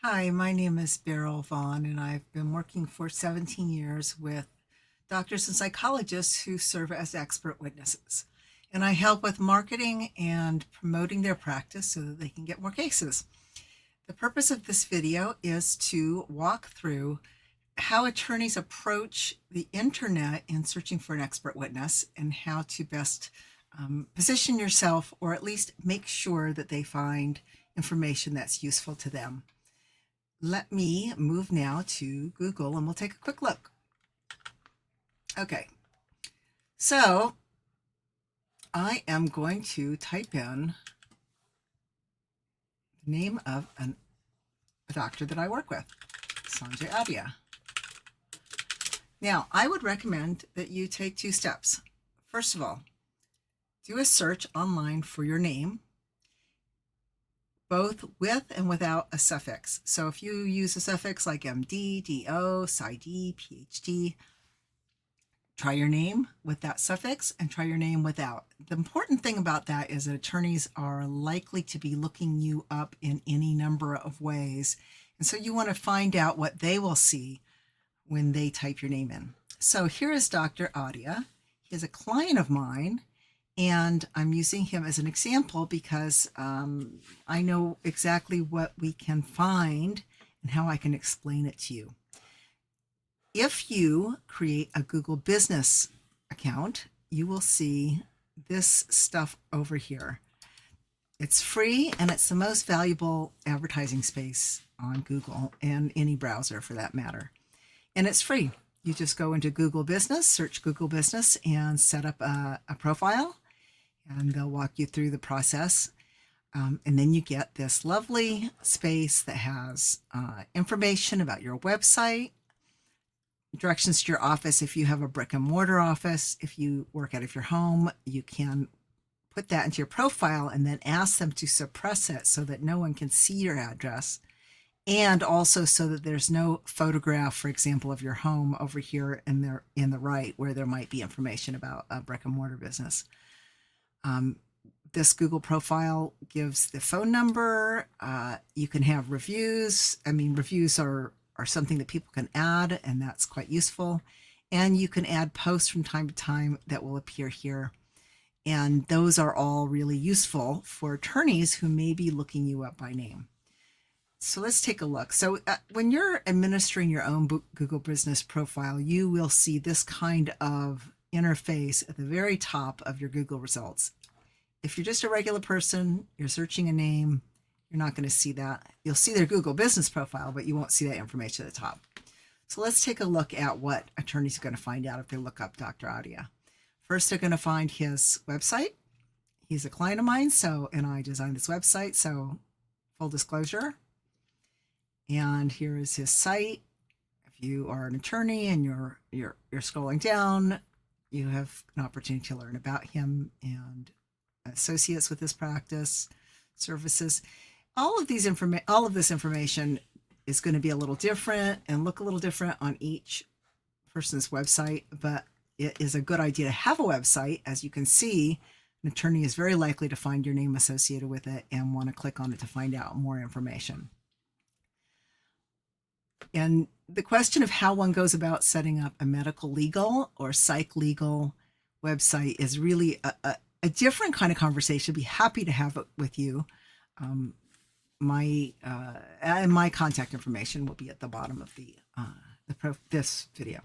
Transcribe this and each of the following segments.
Hi, my name is Beryl Vaughn, and I've been working for 17 years with doctors and psychologists who serve as expert witnesses. And I help with marketing and promoting their practice so that they can get more cases. The purpose of this video is to walk through how attorneys approach the internet in searching for an expert witness and how to best position yourself, or at least make sure that they find information that's useful to them. Let me move now to Google and we'll take a quick look. Okay, so I am going to type in the name of a doctor that I work with, Sanjay Adia. Now, I would recommend that you take two steps. First of all, do a search online for your name, both with and without a suffix. So if you use a suffix like MD, DO, PsyD, PhD, try your name with that suffix and try your name without. The important thing about that is that attorneys are likely to be looking you up in any number of ways. And so you want to find out what they will see when they type your name in. So here is Dr. Adia. He is a client of mine, and I'm using him as an example because I know exactly what we can find and how I can explain it to you. If you create a Google Business account, you will see this stuff over here. It's free, and it's the most valuable advertising space on Google and any browser for that matter. And it's free. You just go into Google Business, search Google Business, and set up a profile, and they'll walk you through the process. And then you get this lovely space that has information about your website, directions to your office. If you have a brick and mortar office, if you work out of your home, you can put that into your profile and then ask them to suppress it so that no one can see your address. And also so that there's no photograph, for example, of your home over here in the right, where there might be information about a brick and mortar business. This Google profile gives the phone number. You can have reviews. I mean, reviews are something that people can add, and that's quite useful. And you can add posts from time to time that will appear here. And those are all really useful for attorneys who may be looking you up by name. So let's take a look. So when you're administering your own Google Business profile, you will see this kind of interface at the very top of your Google results. If you're just a regular person, you're searching a name, you're not going to see that. You'll see their Google Business profile, but you won't see that information at the top. So let's take a look at what attorneys are going to find out if they look up Dr. Adia. First, they're going to find his website. He's a client of mine, and I designed this website, so full disclosure. And here is his site. If you are an attorney and you're scrolling down, you have an opportunity to learn about him and associates with his practice, services. All of this information is going to be a little different and look a little different on each person's website, but it is a good idea to have a website. As you can see, an attorney is very likely to find your name associated with it and want to click on it to find out more information. And the question of how one goes about setting up a medical legal or psych legal website is really a different kind of conversation. I'd be happy to have it with you. My contact information will be at the bottom of this video.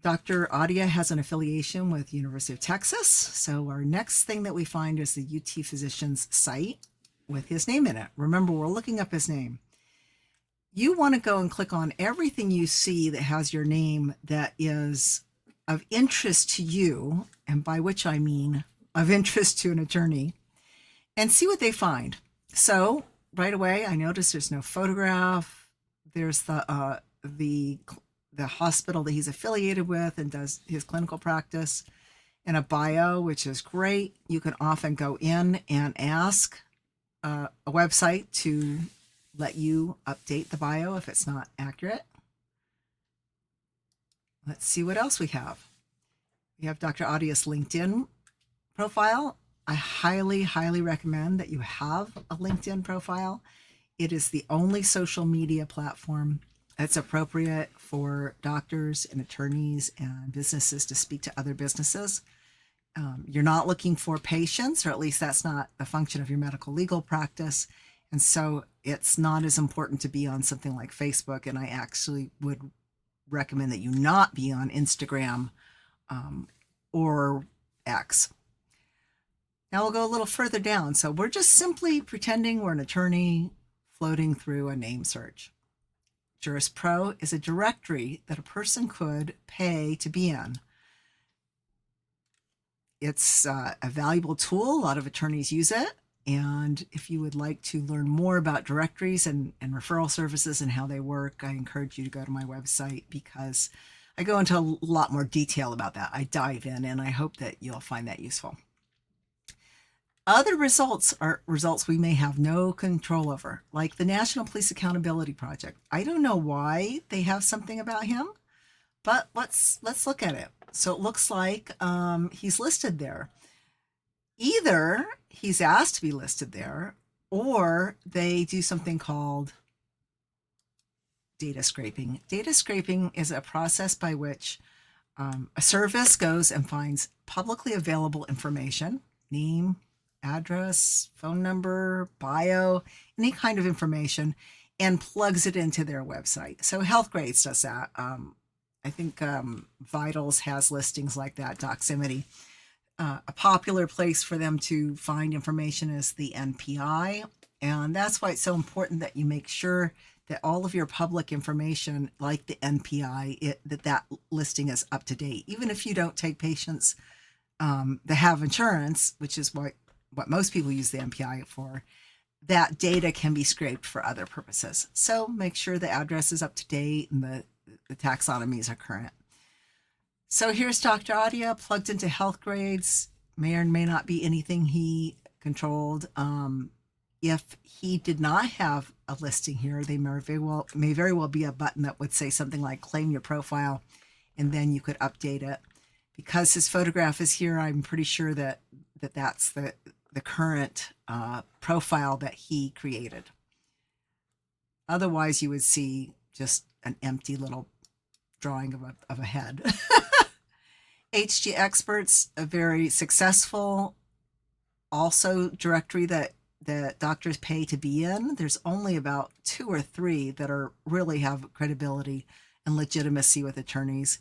Dr. Adia has an affiliation with University of Texas. So our next thing that we find is the UT Physicians site with his name in it. Remember, we're looking up his name. You want to go and click on everything you see that has your name that is of interest to you, and by which I mean of interest to an attorney, and see what they find. So right away, I notice there's no photograph. There's the hospital that he's affiliated with and does his clinical practice, and a bio, which is great. You can often go in and ask a website to let you update the bio if it's not accurate. Let's see what else we have. We have Dr. Adia's LinkedIn profile. I highly, highly recommend that you have a LinkedIn profile. It is the only social media platform that's appropriate for doctors and attorneys and businesses to speak to other businesses. You're not looking for patients, or at least that's not the function of your medical legal practice. And so it's not as important to be on something like Facebook. And I actually would recommend that you not be on Instagram or X. Now we'll go a little further down. So we're just simply pretending we're an attorney floating through a name search. JurisPro is a directory that a person could pay to be in. It's a valuable tool. A lot of attorneys use it. And if you would like to learn more about directories and referral services and how they work, I encourage you to go to my website, because I go into a lot more detail about that. I dive in, and I hope that you'll find that useful. Other results are results we may have no control over, like the National Police Accountability Project. I don't know why they have something about him, but let's look at it. So it looks like he's listed there. Either he's asked to be listed there, or they do something called data scraping. Data scraping is a process by which a service goes and finds publicly available information, name, address, phone number, bio, any kind of information, and plugs it into their website. So Healthgrades does that. I think Vitals has listings like that, Doximity. A popular place for them to find information is the NPI, and that's why it's so important that you make sure that all of your public information, like the NPI, that listing is up to date. Even if you don't take patients that have insurance, which is what most people use the NPI for, that data can be scraped for other purposes. So make sure the address is up to date and the taxonomies are current. So here's Dr. Adia plugged into Healthgrades. May or may not be anything he controlled. If he did not have a listing here, they may very well be a button that would say something like claim your profile, and then you could update it. Because his photograph is here, I'm pretty sure that's the current profile that he created. Otherwise, you would see just an empty little drawing of a head. HG Experts, a very successful also directory that doctors pay to be in. There's only about 2 or 3 that really have credibility and legitimacy with attorneys.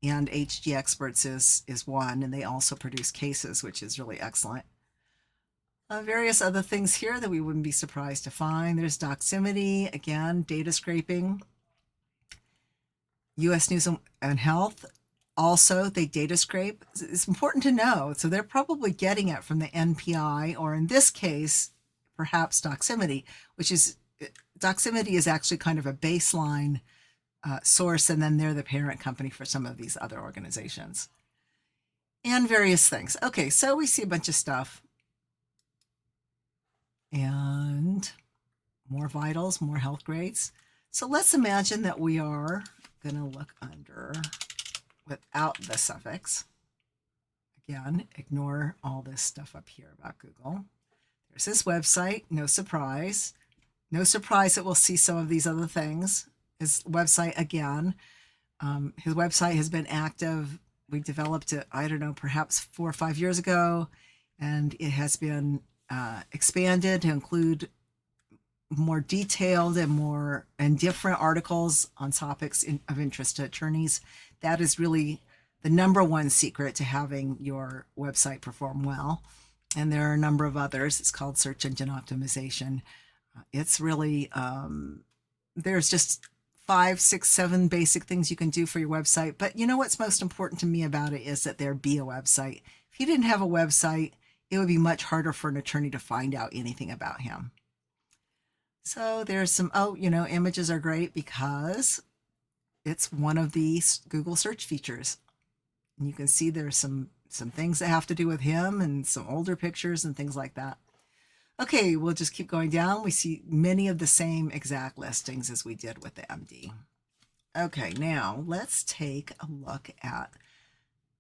And HG Experts is one, and they also produce cases, which is really excellent. Various other things here that we wouldn't be surprised to find. There's Doximity, again, data scraping. US News and Health, also they data scrape. It's important to know. So they're probably getting it from the NPI, or in this case, perhaps Doximity, Doximity is actually kind of a baseline source, and then they're the parent company for some of these other organizations. And various things. Okay, so we see a bunch of stuff. And more Vitals, more Healthgrades. So let's imagine that we are going to look under without the suffix. Again, ignore all this stuff up here about Google. There's his website, no surprise. No surprise that we'll see some of these other things. His website, again, his website has been active. We developed it, I don't know, perhaps 4 or 5 years ago, and it has been expanded to include more detailed and different articles on topics of interest to attorneys. That is really the number one secret to having your website perform well. And there are a number of others. It's called search engine optimization. It's really, there's just 5, 6, 7 basic things you can do for your website. But you know what's most important to me about it is that there be a website. If you didn't have a website, it would be much harder for an attorney to find out anything about him. So there's some, images are great because it's one of these Google search features. And you can see there's some things that have to do with him and some older pictures and things like that. Okay, we'll just keep going down. We see many of the same exact listings as we did with the MD. Okay, now let's take a look at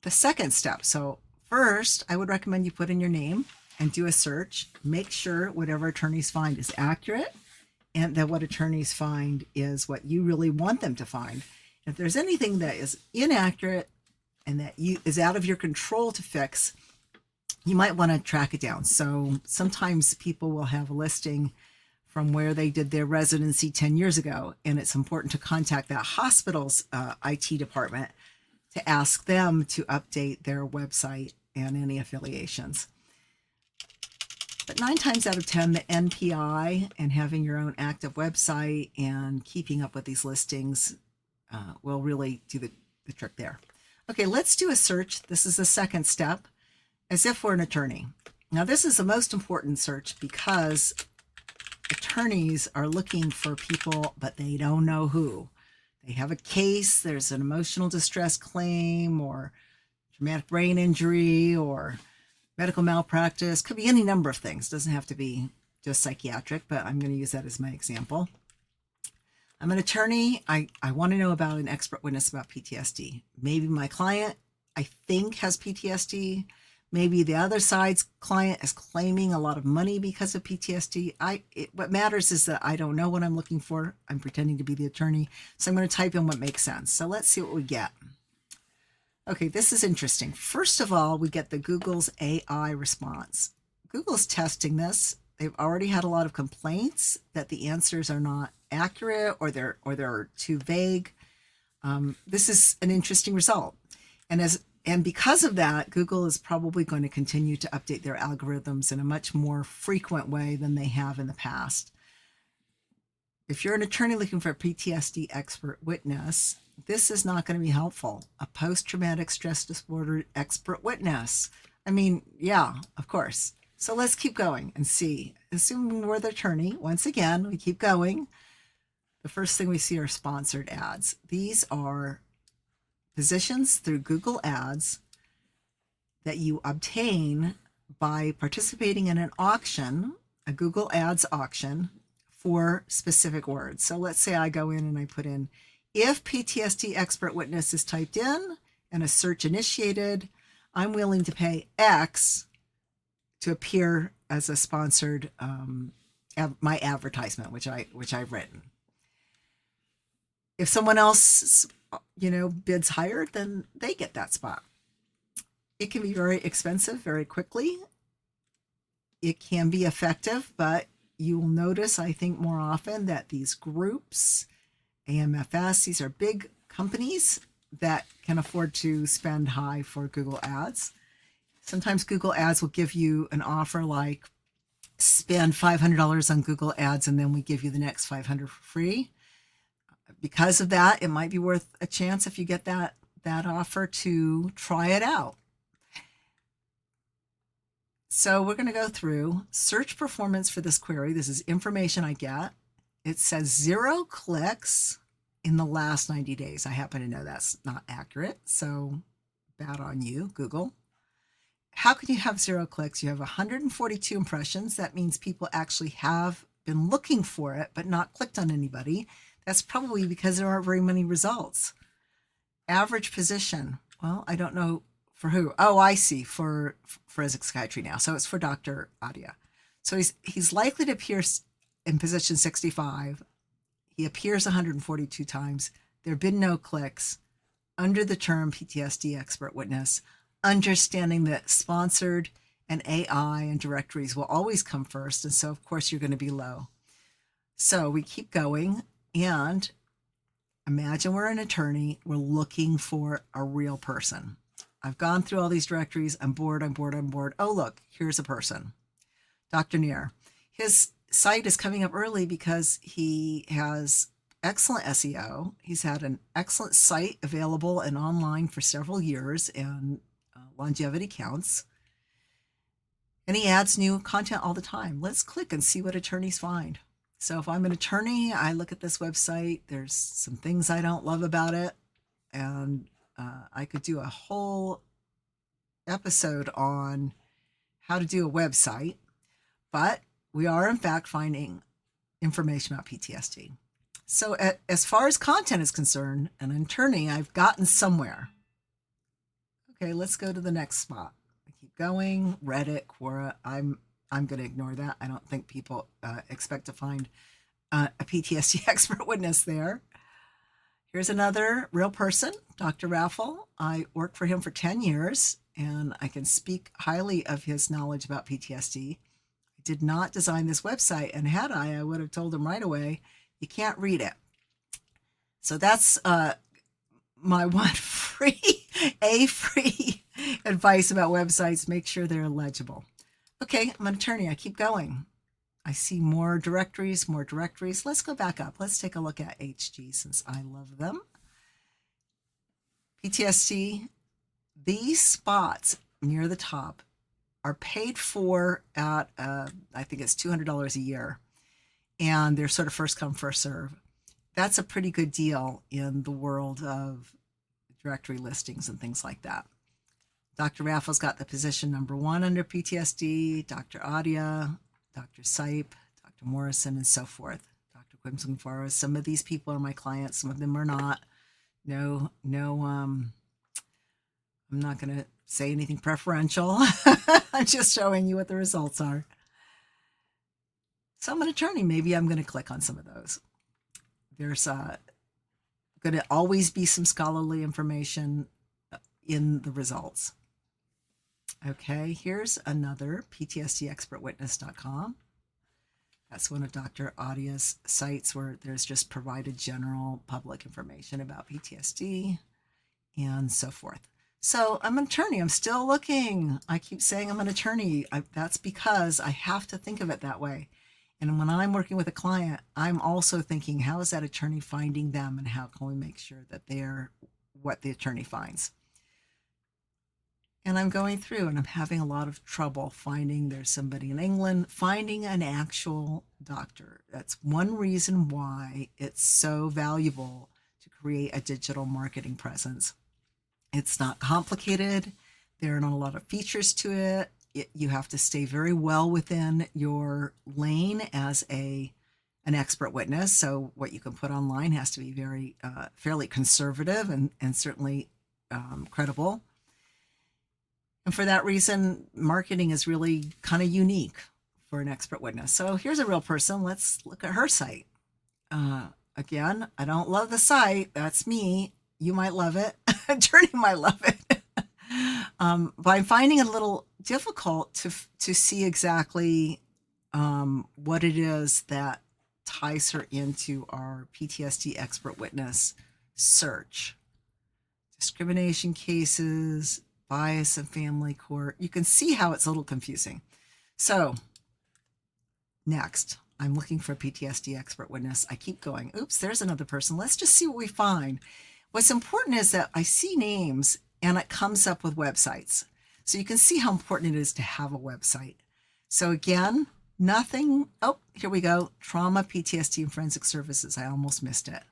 the second step. So first, I would recommend you put in your name and do a search. Make sure whatever attorneys find is accurate. and that what attorneys find is what you really want them to find. If there's anything that is inaccurate and that is out of your control to fix, you might want to track it down. So sometimes people will have a listing from where they did their residency 10 years ago, and it's important to contact that hospital's IT department to ask them to update their website and any affiliations. But 9 times out of 10, the NPI and having your own active website and keeping up with these listings will really do the trick there. Okay, let's do a search. This is the second step, as if we're an attorney. Now, this is the most important search because attorneys are looking for people, but they don't know who. They have a case, there's an emotional distress claim, or traumatic brain injury, or medical malpractice. Could be any number of things. Doesn't have to be just psychiatric, but I'm going to use that as my example. I'm an attorney. I want to know about an expert witness about PTSD. Maybe my client, I think, has PTSD. Maybe the other side's client is claiming a lot of money because of PTSD. What matters is that I don't know what I'm looking for. I'm pretending to be the attorney. So I'm going to type in what makes sense. So let's see what we get. Okay, this is interesting. First of all, we get the Google's AI response. Google's testing this. They've already had a lot of complaints that the answers are not accurate or they're too vague. This is an interesting result. And because of that, Google is probably going to continue to update their algorithms in a much more frequent way than they have in the past. If you're an attorney looking for a PTSD expert witness, this is not going to be helpful. A post-traumatic stress disorder expert witness. I mean, yeah, of course. So let's keep going and see. Assuming we're the attorney, once again, we keep going. The first thing we see are sponsored ads. These are positions through Google Ads that you obtain by participating in an auction, a Google Ads auction, for specific words. So let's say I go in and I put in, if PTSD expert witness is typed in and a search initiated, I'm willing to pay X to appear as a sponsored, my advertisement, which I've written. If someone else, bids higher, then they get that spot. It can be very expensive very quickly. It can be effective, but you will notice, I think, more often that these groups, AMFS, these are big companies that can afford to spend high for Google Ads. Sometimes Google Ads will give you an offer like spend $500 on Google Ads and then we give you the next $500 for free. Because of that, it might be worth a chance if you get that offer to try it out. So we're going to go through search performance for this query. This is information I get. It says 0 clicks in the last 90 days. I happen to know that's not accurate, so bad on you, Google. How can you have 0 clicks? You have 142 impressions. That means people actually have been looking for it, but not clicked on anybody. That's probably because there aren't very many results. Average position. Well, I don't know for who. Oh, I see, for forensic psychiatry now. So it's for Dr. Adia. So he's likely to appear in position 65. He appears 142 times. There have been no clicks. Under the term PTSD expert witness, understanding that sponsored and AI and directories will always come first. And so, of course, you're going to be low. So we keep going. And imagine we're an attorney. We're looking for a real person. I've gone through all these directories. I'm bored. Oh, look, here's a person. Dr. Neer. His site is coming up early because he has excellent SEO. He's had an excellent site available and online for several years, and longevity counts. And he adds new content all the time. Let's click and see what attorneys find. So if I'm an attorney, I look at this website, there's some things I don't love about it, and I could do a whole episode on how to do a website, but we are in fact finding information about PTSD. So as far as content is concerned, an attorney, I've gotten somewhere. Okay, let's go to the next spot. I keep going, Reddit, Quora, I'm going to ignore that. I don't think people expect to find a PTSD expert witness there. Here's another real person, Dr. Raffle. I worked for him for 10 years, and I can speak highly of his knowledge about PTSD. I did not design this website, and had I would have told him right away, you can't read it. So that's my one free advice about websites. Make sure they're legible. Okay, I'm an attorney. I keep going. I see more directories. Let's go back up. Let's take a look at HG since I love them. PTSD, these spots near the top are paid for at, I think it's $200 a year. And they're sort of first come, first serve. That's a pretty good deal in the world of directory listings and things like that. Dr. Raffle's got the position number 1 under PTSD, Dr. Adia, Dr. Sipe, Dr. Morrison, and so forth. Dr. Quimsing-Forrest. Some of these people are my clients, some of them are not. No, I'm not going to say anything preferential. I'm just showing you what the results are. So I'm an attorney. Maybe I'm going to click on some of those. There's going to always be some scholarly information in the results. Okay, here's another PTSDexpertwitness.com. That's one of Dr. Adia's sites where there's just provided general public information about PTSD and so forth. So I'm an attorney. I'm still looking. I keep saying I'm an attorney. That's because I have to think of it that way. And when I'm working with a client, I'm also thinking, how is that attorney finding them, and how can we make sure that they're what the attorney finds? And I'm going through and I'm having a lot of trouble finding there's somebody in England, finding an actual doctor. That's one reason why it's so valuable to create a digital marketing presence. It's not complicated. There are not a lot of features to it. You have to stay very well within your lane as an expert witness. So what you can put online has to be very fairly conservative and certainly credible. And for that reason, marketing is really kind of unique for an expert witness. So here's a real person. Let's look at her site. Again, I don't love the site. That's me. You might love it. Attorney might love it. But I'm finding it a little difficult to see exactly what it is that ties her into our PTSD expert witness search. Discrimination cases, bias in family court. You can see how it's a little confusing. So next, I'm looking for a PTSD expert witness. I keep going. Oops, there's another person. Let's just see what we find. What's important is that I see names and it comes up with websites. So you can see how important it is to have a website. So again, nothing. Oh, here we go. Trauma, PTSD, and forensic services. I almost missed it.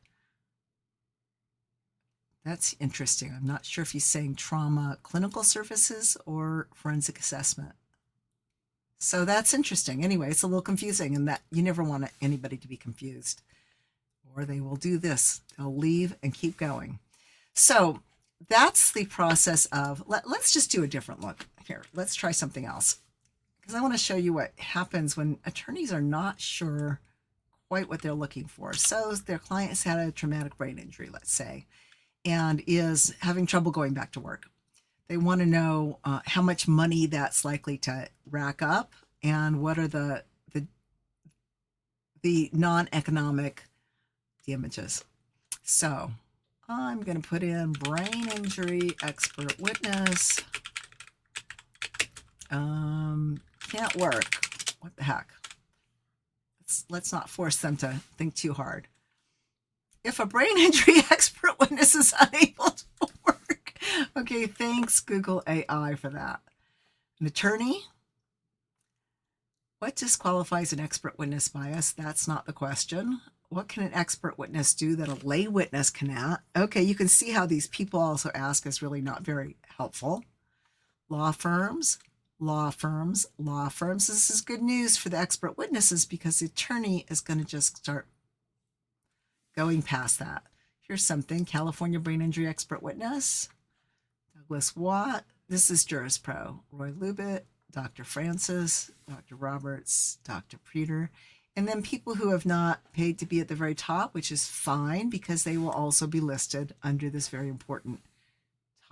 That's interesting. I'm not sure if he's saying trauma clinical services or forensic assessment. So that's interesting. Anyway, it's a little confusing, and that you never want anybody to be confused, or they will do this. They'll leave and keep going. So that's the process of, let's just do a different look here. Let's try something else, because I want to show you what happens when attorneys are not sure quite what they're looking for. So their client has had a traumatic brain injury, let's say, and is having trouble going back to work. They want to know how much money that's likely to rack up, and what are the non-economic damages. So I'm going to put in brain injury expert witness. Can't work. What the heck? Let's not force them to think too hard. If a brain injury expert witness is unable to work. Okay, thanks Google AI for that. An attorney? What disqualifies an expert witness bias? That's not the question. What can an expert witness do that a lay witness cannot? Okay, you can see how these people also ask is really not very helpful. Law firms, law firms, law firms. This is good news for the expert witnesses, because the attorney is going to just start going past that. Here's something. California brain injury expert witness. Douglas Watt. This is JurisPro. Roy Lubit, Dr. Francis, Dr. Roberts, Dr. Preeter. And then people who have not paid to be at the very top, which is fine because they will also be listed under this very important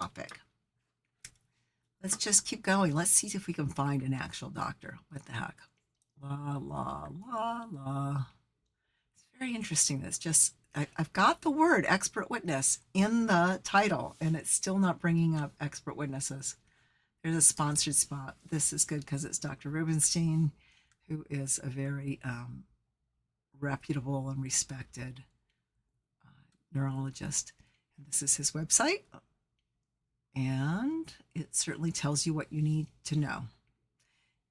topic. Let's just keep going. Let's see if we can find an actual doctor. What the heck? La, la, la, la. It's very interesting. It's just, I've got the word expert witness in the title, and it's still not bringing up expert witnesses. There's a sponsored spot. This is good because it's Dr. Rubenstein, who is a very reputable and respected neurologist. And this is his website. And it certainly tells you what you need to know.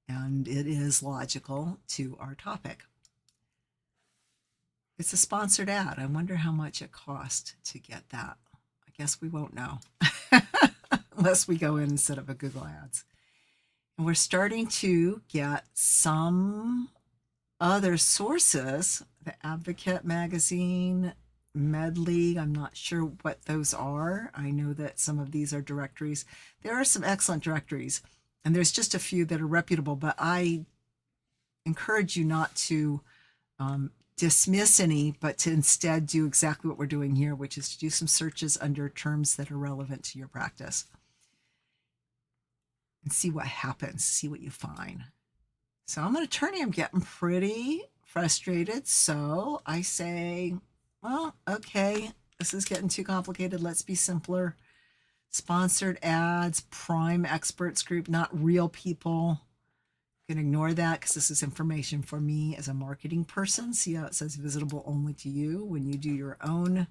And it is logical to our topic. It's a sponsored ad. I wonder how much it cost to get that. I guess we won't know unless we go in and set up a Google Ads. And we're starting to get some other sources, the Advocate magazine, MedLeague. I'm not sure what those are. I know that some of these are directories. There are some excellent directories, and there's just a few that are reputable, but I encourage you not to dismiss any, but to instead do exactly what we're doing here, which is to do some searches under terms that are relevant to your practice and see what happens, see what you find. So I'm an attorney. I'm getting pretty frustrated. So I say, well, okay, this is getting too complicated. Let's be simpler. Sponsored ads, prime experts group, not real people. You can ignore that because this is information for me as a marketing person. See how it says visible only to you? When you do your own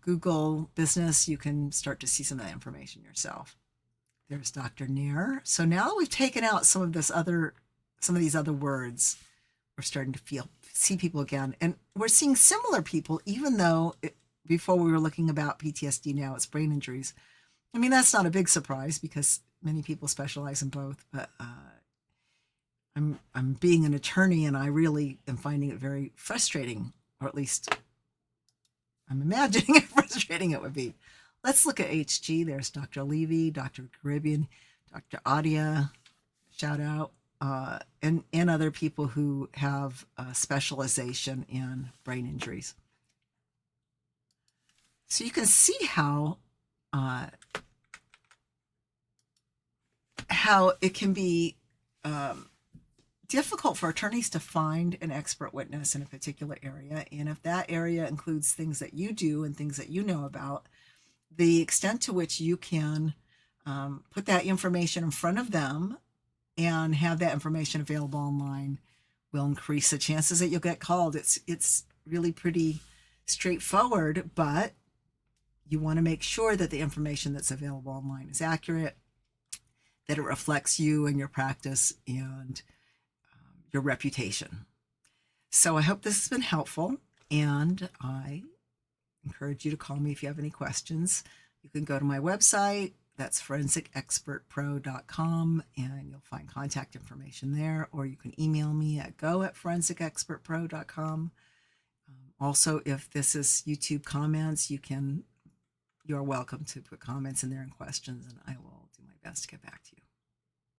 Google business, you can start to see some of that information yourself. There's Dr. Nair. So now that we've taken out some of these other words, we're starting to see people again. And we're seeing similar people, even though before we were looking about PTSD, now it's brain injuries. I mean, that's not a big surprise because many people specialize in both, but I'm being an attorney and I really am finding it very frustrating, or at least I'm imagining how frustrating it would be. Let's look at HG. There's Dr. Levy, Dr. Caribbean, Dr. Adia, shout out, and other people who have specialization in brain injuries. So you can see how it can be difficult for attorneys to find an expert witness in a particular area. And if that area includes things that you do and things that you know about, the extent to which you can put that information in front of them and have that information available online will increase the chances that you'll get called. It's really pretty straightforward, but you want to make sure that the information that's available online is accurate, that it reflects you and your practice and your reputation. So I hope this has been helpful, and I encourage you to call me if you have any questions. You can go to my website, that's forensicexpertpro.com, and you'll find contact information there, or you can email me at go@forensicexpertpro.com. Also, if this is YouTube comments, you're welcome to put comments in there and questions, and I will do my best to get back to you.